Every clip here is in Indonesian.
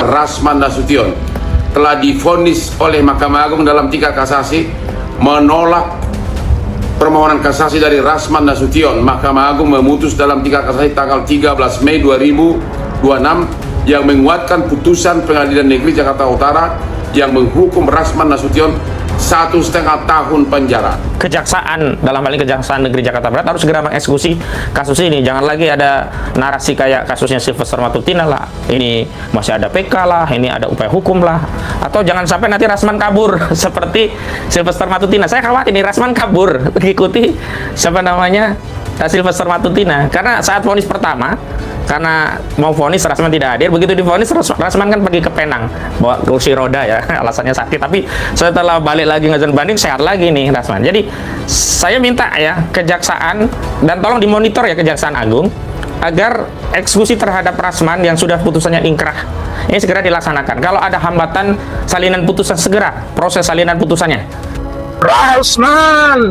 Rasman Nasution telah divonis oleh Mahkamah Agung dalam 3 kasasi menolak permohonan kasasi dari Rasman Nasution. Mahkamah Agung memutus dalam 3 kasasi tanggal 13 Mei 2026 yang menguatkan putusan Pengadilan Negeri Jakarta Utara yang menghukum Rasman Nasution 1,5 tahun penjara. Kejaksaan, dalam hal ini Kejaksaan Negeri Jakarta Barat, harus segera mengeksekusi kasus ini. Jangan lagi ada narasi kayak kasusnya Sylvester Matutina lah, ini masih ada PK lah, ini ada upaya hukum lah, atau jangan sampai nanti Rasman kabur seperti Sylvester Matutina. Saya khawatir ini Rasman kabur mengikuti Sylvester Matutina, karena saat vonis pertama, karena mau vonis Rasman tidak hadir, begitu divonis Rasman kan pergi ke Penang bawa kursi roda ya, alasannya sakit, tapi setelah balik lagi ngajukan banding sehat lagi nih Rasman. Jadi saya minta ya kejaksaan, dan tolong dimonitor ya Kejaksaan Agung, agar eksekusi terhadap Rasman yang sudah putusannya ingkrah ini segera dilaksanakan. Kalau ada hambatan salinan putusan, segera proses salinan putusannya. Rasman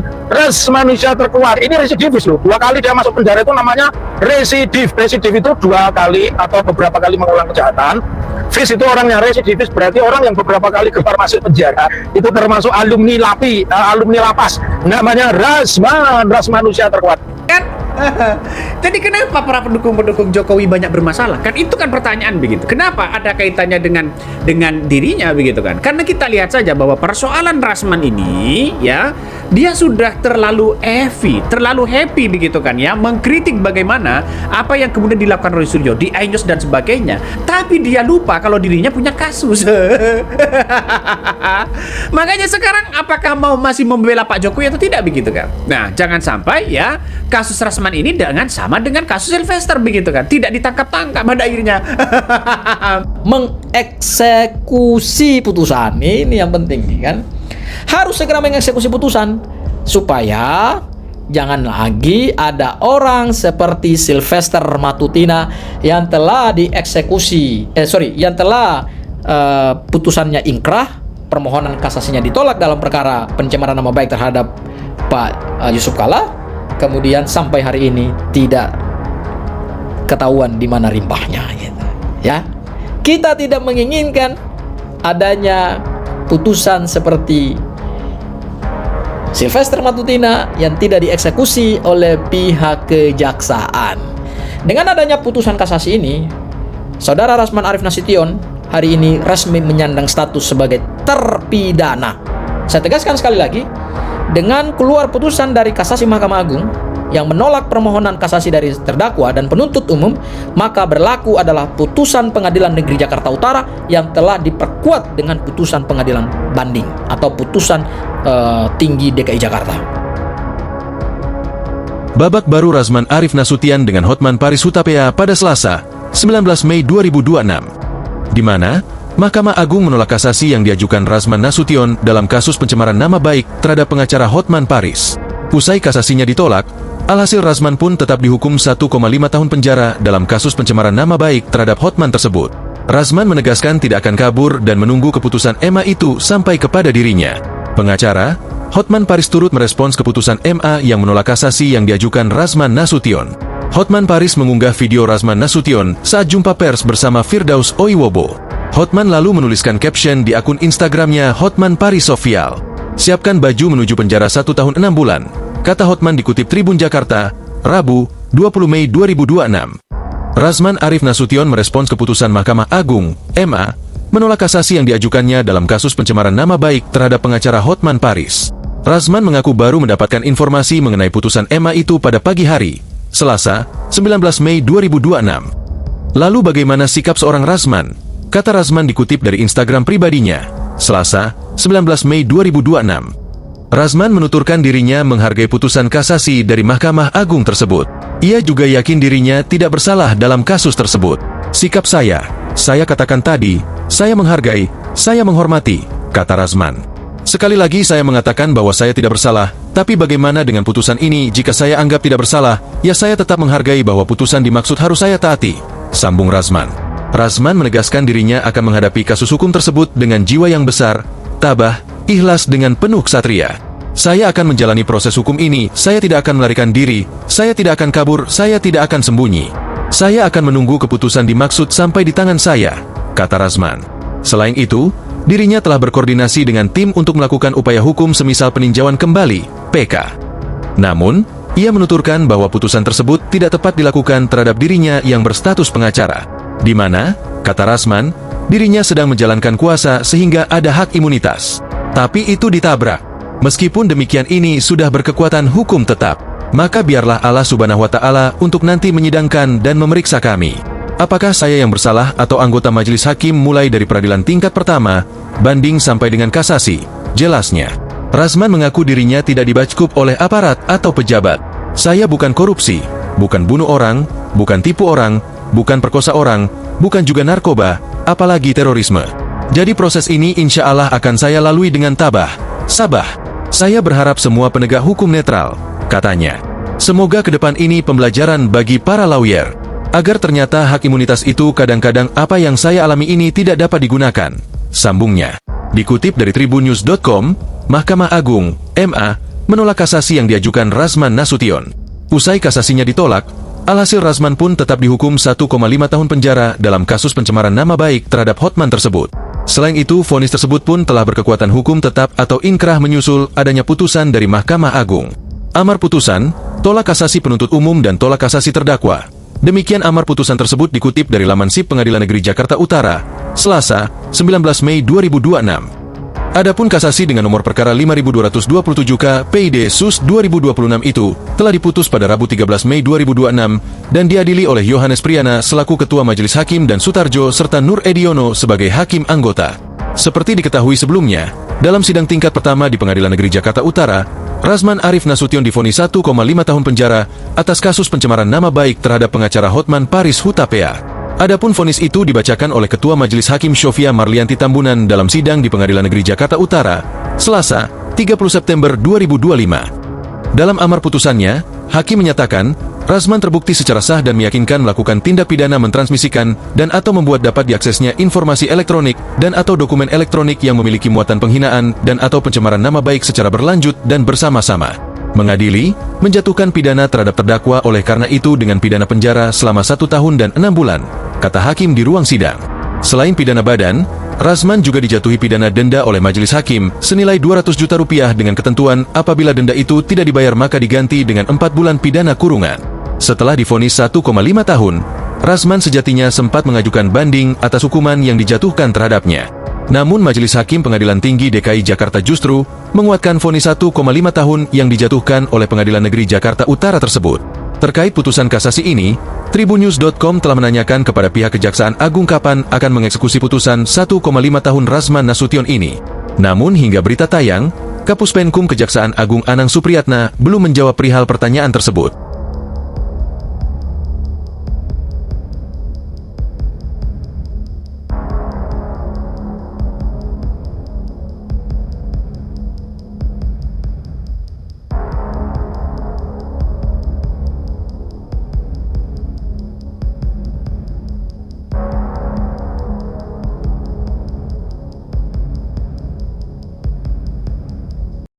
manusia terkuat, ini residivis loh, 2 kali dia masuk penjara itu namanya residif. Residif itu 2 kali atau beberapa kali mengulang kejahatan. Vis itu orangnya residivis, berarti orang yang beberapa kali keluar masuk penjara, itu termasuk alumni lapas, namanya Rasman manusia terkuat kan. Jadi kenapa para pendukung Jokowi banyak bermasalah? Kan itu kan pertanyaan begitu. Kenapa ada kaitannya dengan dirinya begitu kan? Karena kita lihat saja bahwa persoalan Rasman ini ya, dia sudah terlalu happy begitu kan ya, mengkritik bagaimana apa yang kemudian dilakukan oleh Suryo di iNews dan sebagainya. Tapi dia lupa kalau dirinya punya kasus. Makanya sekarang apakah masih membela Pak Jokowi atau tidak begitu kan? Nah, jangan sampai ya kasus Rasman ini sama dengan kasus Sylvester begitu kan, tidak ditangkap-tangkap pada akhirnya. Mengeksekusi putusan ini yang penting kan, harus segera mengeksekusi putusan supaya jangan lagi ada orang seperti Sylvester Matutina yang telah putusannya ingkrah, permohonan kasasinya ditolak dalam perkara pencemaran nama baik terhadap Pak Yusuf Kalla, kemudian sampai hari ini tidak ketahuan di mana rimbahnya gitu. Ya. Kita tidak menginginkan adanya putusan seperti Sylvester Matutina yang tidak dieksekusi oleh pihak kejaksaan. Dengan adanya putusan kasasi ini, Saudara Rasman Arif Nasution hari ini resmi menyandang status sebagai terpidana. Saya tegaskan sekali lagi, dengan keluar putusan dari kasasi Mahkamah Agung yang menolak permohonan kasasi dari terdakwa dan penuntut umum, maka berlaku adalah putusan Pengadilan Negeri Jakarta Utara yang telah diperkuat dengan putusan pengadilan banding atau putusan tinggi DKI Jakarta. Babak baru Rasman Arif Nasution dengan Hotman Paris Hutapea pada Selasa, 19 Mei 2026, di mana Mahkamah Agung menolak kasasi yang diajukan Rasman Nasution dalam kasus pencemaran nama baik terhadap pengacara Hotman Paris. Usai kasasinya ditolak, alhasil Rasman pun tetap dihukum 1,5 tahun penjara dalam kasus pencemaran nama baik terhadap Hotman tersebut. Rasman menegaskan tidak akan kabur dan menunggu keputusan MA itu sampai kepada dirinya. Pengacara Hotman Paris turut merespons keputusan MA yang menolak kasasi yang diajukan Rasman Nasution. Hotman Paris mengunggah video Rasman Nasution saat jumpa pers bersama Firdaus Oiwobo. Hotman lalu menuliskan caption di akun Instagramnya Hotman Paris Official. "Siapkan baju menuju penjara 1 tahun 6 bulan, kata Hotman dikutip Tribun Jakarta, Rabu, 20 Mei 2026. Rasman Arif Nasution merespons keputusan Mahkamah Agung, MA, menolak kasasi yang diajukannya dalam kasus pencemaran nama baik terhadap pengacara Hotman Paris. Rasman mengaku baru mendapatkan informasi mengenai putusan MA itu pada pagi hari, Selasa, 19 Mei 2026. Lalu bagaimana sikap seorang Rasman? Kata Rasman dikutip dari Instagram pribadinya, Selasa, 19 Mei 2026. Rasman menuturkan dirinya menghargai putusan kasasi dari Mahkamah Agung tersebut. Ia juga yakin dirinya tidak bersalah dalam kasus tersebut. Sikap saya katakan tadi, saya menghargai, saya menghormati, kata Rasman. Sekali lagi saya mengatakan bahwa saya tidak bersalah, tapi bagaimana dengan putusan ini jika saya anggap tidak bersalah, ya saya tetap menghargai bahwa putusan dimaksud harus saya taati, sambung Rasman. Rasman menegaskan dirinya akan menghadapi kasus hukum tersebut dengan jiwa yang besar, tabah, ikhlas dengan penuh ksatria. Saya akan menjalani proses hukum ini, saya tidak akan melarikan diri, saya tidak akan kabur, saya tidak akan sembunyi. Saya akan menunggu keputusan dimaksud sampai di tangan saya, kata Rasman. Selain itu, dirinya telah berkoordinasi dengan tim untuk melakukan upaya hukum semisal peninjauan kembali, PK. Namun, ia menuturkan bahwa putusan tersebut tidak tepat dilakukan terhadap dirinya yang berstatus pengacara, di mana, kata Rasman, dirinya sedang menjalankan kuasa sehingga ada hak imunitas. Tapi itu ditabrak. Meskipun demikian ini sudah berkekuatan hukum tetap, maka biarlah Allah Subhanahu wa Ta'ala untuk nanti menyidangkan dan memeriksa kami. Apakah saya yang bersalah atau anggota majelis hakim mulai dari peradilan tingkat pertama, banding sampai dengan kasasi? Jelasnya, Rasman mengaku dirinya tidak dibackup oleh aparat atau pejabat. Saya bukan korupsi, bukan bunuh orang, bukan tipu orang, bukan perkosa orang, bukan juga narkoba, apalagi terorisme. Jadi proses ini insya Allah akan saya lalui dengan tabah, sabah. Saya berharap semua penegak hukum netral, katanya. Semoga ke depan ini pembelajaran bagi para lawyer, agar ternyata hak imunitas itu kadang-kadang apa yang saya alami ini tidak dapat digunakan, sambungnya. Dikutip dari tribunnews.com, Mahkamah Agung, MA, menolak kasasi yang diajukan Rasman Nasution. Usai kasasinya ditolak, alhasil Rasman pun tetap dihukum 1,5 tahun penjara dalam kasus pencemaran nama baik terhadap Hotman tersebut. Selain itu, vonis tersebut pun telah berkekuatan hukum tetap atau inkrah menyusul adanya putusan dari Mahkamah Agung. Amar putusan, tolak kasasi penuntut umum dan tolak kasasi terdakwa. Demikian amar putusan tersebut dikutip dari laman SIP Pengadilan Negeri Jakarta Utara, Selasa, 19 Mei 2026. Adapun kasasi dengan nomor perkara 5227K PID SUS 2026 itu telah diputus pada Rabu 13 Mei 2026 dan diadili oleh Yohanes Priyana selaku Ketua Majelis Hakim dan Sutarjo serta Nur Ediono sebagai Hakim Anggota. Seperti diketahui sebelumnya, dalam sidang tingkat pertama di Pengadilan Negeri Jakarta Utara, Rasman Arif Nasution divonis 1,5 tahun penjara atas kasus pencemaran nama baik terhadap pengacara Hotman Paris Hutapea. Adapun vonis itu dibacakan oleh Ketua Majelis Hakim Syofia Marlianti Tambunan dalam sidang di Pengadilan Negeri Jakarta Utara, Selasa, 30 September 2025. Dalam amar putusannya, Hakim menyatakan, Rasman terbukti secara sah dan meyakinkan melakukan tindak pidana mentransmisikan dan atau membuat dapat diaksesnya informasi elektronik dan atau dokumen elektronik yang memiliki muatan penghinaan dan atau pencemaran nama baik secara berlanjut dan bersama-sama. Mengadili, menjatuhkan pidana terhadap terdakwa oleh karena itu dengan pidana penjara selama 1 tahun dan 6 bulan, kata Hakim di ruang sidang. Selain pidana badan, Rasman juga dijatuhi pidana denda oleh Majelis Hakim senilai 200 juta rupiah dengan ketentuan apabila denda itu tidak dibayar maka diganti dengan 4 bulan pidana kurungan. Setelah divonis 1,5 tahun, Rasman sejatinya sempat mengajukan banding atas hukuman yang dijatuhkan terhadapnya. Namun Majelis Hakim Pengadilan Tinggi DKI Jakarta justru menguatkan vonis 1,5 tahun yang dijatuhkan oleh Pengadilan Negeri Jakarta Utara tersebut. Terkait putusan kasasi ini, tribunnews.com telah menanyakan kepada pihak Kejaksaan Agung kapan akan mengeksekusi putusan 1,5 tahun Rasman Nasution ini. Namun hingga berita tayang, Kapus Penkum Kejaksaan Agung Anang Supriyatna belum menjawab perihal pertanyaan tersebut.